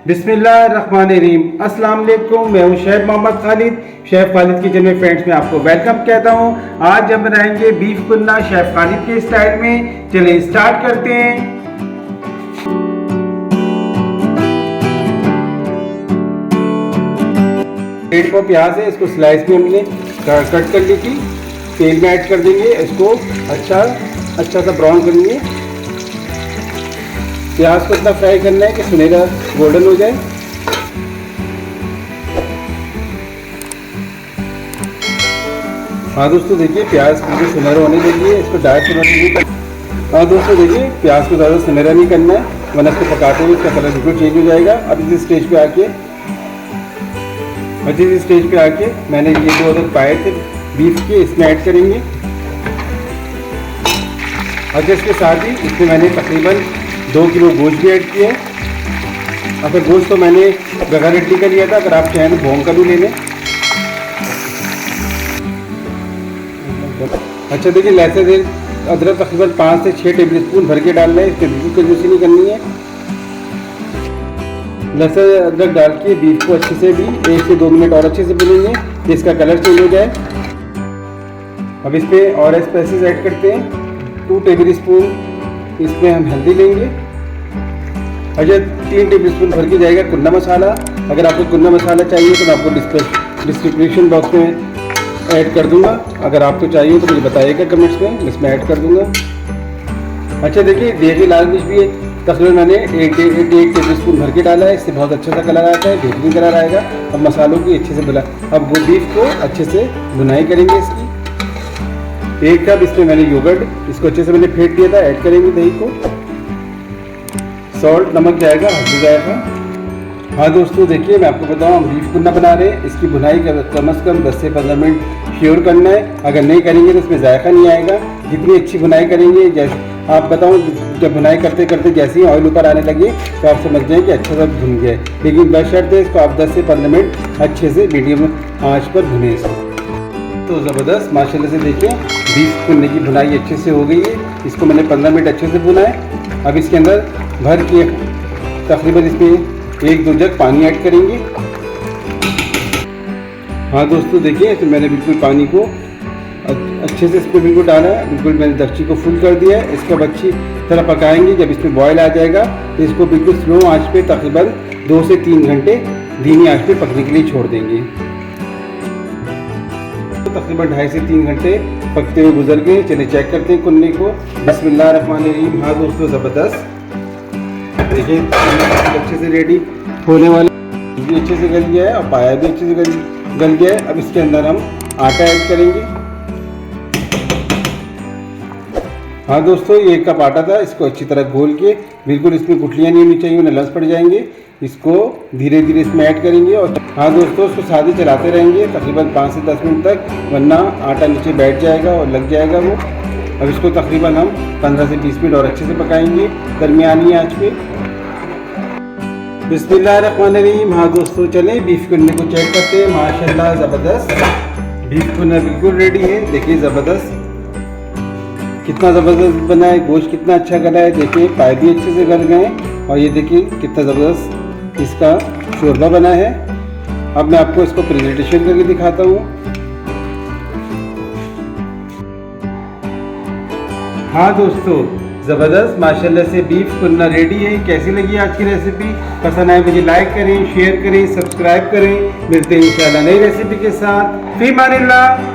बिस्मिल्लाहिर्रहमानिर्रहीम। अस्सलाम वालेकुम। मैं हूं chef Mohammad Khalid, chef Khalid kitchen में फ्रेंड्स में आपको वेलकम कहता हूं। आज हम बनाएंगे बीफ कुन्ना शेफ खालिद के स्टाइल में। चलिए स्टार्ट करते हैं। पेड़ को प्याज है, इसको स्लाइस में हमने कट कर ली थी। तेल में ऐड कर देंगे, इसको अच्छा सा ब्राउन करेंगे। प्याज को इतना फ्राई करना है कि सुनहरा गोल्डन हो जाए। हाँ दोस्तों देखिए, प्याज बिल्कुल सुनहरा होने देंगे, इसको डार्क सुनहरा नहीं करना। हाँ दोस्तों देखिए, प्याज को ज़्यादा सुनहरा नहीं करना है, वरना इसको पकाते हुए इसका कलर बिल्कुल चेंज हो जाएगा। अब इस स्टेज पे आके मैंने ये जो अदर पाए थे बीफ के, इसमें ऐड करेंगे। अच्छा, इसके साथ ही इसमें मैंने तकरीबन 2 किलो गोश्त भी ऐड किया है। अब गोश्त तो मैंने गगा रेडी कर लिया था, अगर आप चाहें तो भोंग का भी ले लें। अच्छा देखिए, लहसुन अदरक तकरीबन 5 से 6 टेबल स्पून भर के डालना है, इसमें बिल्कुल कंजूसी नहीं करनी है। लहसुन अदरक डाल के बीफ को अच्छे से भी 1 से 2 मिनट और अच्छे से भूनेंगे कि इसका कलर चेंज हो जाए। अब इस पर और स्पाइसेस ऐड करते हैं। 2 टेबल स्पून इसमें हम हल्दी लेंगे। अच्छा, 3 टेबल स्पून भर के जाएगा कुन्ना मसाला। अगर आपको कुन्ना मसाला चाहिए तो मैं आपको डिस्क्रिप्शन बॉक्स में ऐड कर दूंगा। अगर आपको चाहिए तो मुझे बताइएगा कमेंट्स में, इसमें ऐड कर दूंगा। अच्छा देखिए, देगी लाल मिर्च भी तकरीबन मैंने 1 टेबल स्पून भर के डाला है, इससे बहुत अच्छा सा कलर आता है, बेहतरीन कलर आएगा। अब मसालों की अच्छे से बुला, अब वो बीफ को अच्छे से भुनाई करेंगे इसकी। 1 कप इसमें मैंने योगर्ट, इसको अच्छे से मैंने फेंट दिया था, ऐड करेंगे दही को। सॉल्ट, नमक जाएगा, हल्दी जाएगा। हाँ दोस्तों देखिए, मैं आपको बताऊँ, हम बीफ कुन्ना बना रहे हैं, इसकी भुनाई कम से कम 10 से 15 मिनट श्योर करना है। अगर नहीं करेंगे तो इसमें जायका नहीं आएगा। जितनी अच्छी भुनाई करेंगे, जैसे आप बताऊँ, जब भुनाई करते करते जैसे ही ऑयल ऊपर आने लगे तो आप समझ जाएं कि अच्छा सा भुन गया है। लेकिन बशर्ते इसको आप 10 से 15 मिनट अच्छे से मीडियम आँच पर भुने इसको। तो ज़बरदस्त माशाल्लाह से देखिए, बीफ कुन्ने की भुनाई अच्छे से हो गई है। इसको मैंने 15 मिनट अच्छे से भुना है। अब इसके अंदर भर के तकरीबन इसमें 1-2 जग पानी ऐड करेंगे। हाँ दोस्तों देखिए, तो मैंने बिल्कुल पानी को अच्छे से इसमें बिल्कुल डाला है, बिल्कुल मैंने दक्षी को फुल कर दिया है। इसको अच्छी तरह पकाएंगे। जब इसमें बॉयल आ जाएगा तो इसको बिल्कुल स्लो आंच पे तकरीबन 2 से 3 घंटे धीमी आंच पे पकने के लिए छोड़ देंगे। तो तकरीबन 2.5 से 3 घंटे पकते हुए गुजर गए। चलिए चेक करते हैं कुन्ने को। बिस्मिल्लाहिर्रहमानिर्रहीम। हाँ दोस्तों, ज़बरदस्त देखिए, अच्छे से रेडी होने वाला भी अच्छे से गल गया है और पाया भी अच्छे से गल गया है। अब इसके अंदर हम आटा ऐड करेंगे। हाँ दोस्तों, ये 1 कप आटा था, इसको अच्छी तरह घोल के, बिल्कुल इसमें गुठलियाँ नहीं होनी चाहिए, वरना लस पड़ जाएंगे। इसको धीरे धीरे इसमें ऐड करेंगे और हाँ दोस्तों, इसको साथ चलाते रहेंगे तकरीबन 5 से 10 मिनट तक, वरना आटा नीचे बैठ जाएगा और लग जाएगा वो। अब इसको तकरीबन हम 15 से 20 मिनट और अच्छे से पकाएंगे दरमियानी आंच पे। बिस्मिल्लाहिर्रहमानिर्रहीम। हाँ दोस्तों, चलें बीफ कुन्ने को चेक करते हैं। माशाल्लाह ज़बरदस्त बीफ कुन्ना बिल्कुल रेडी है। देखिए ज़बरदस्त, कितना ज़बरदस्त बना है, गोश्त कितना अच्छा गला है। देखिए पाए भी अच्छे से गल गए हैं और ये देखिए कितना ज़बरदस्त इसका शोरबा बना है। अब मैं आपको इसको प्रेजेंटेशन करके दिखाता हूँ। हाँ दोस्तों, ज़बरदस्त माशाल्लाह से बीफ कुन्ना रेडी है। कैसी लगी आज की रेसिपी? पसंद आए मुझे लाइक करें, शेयर करें, सब्सक्राइब करें। मिलते हैं इंशाल्लाह नई रेसिपी के साथ। फी मानिल्लाह।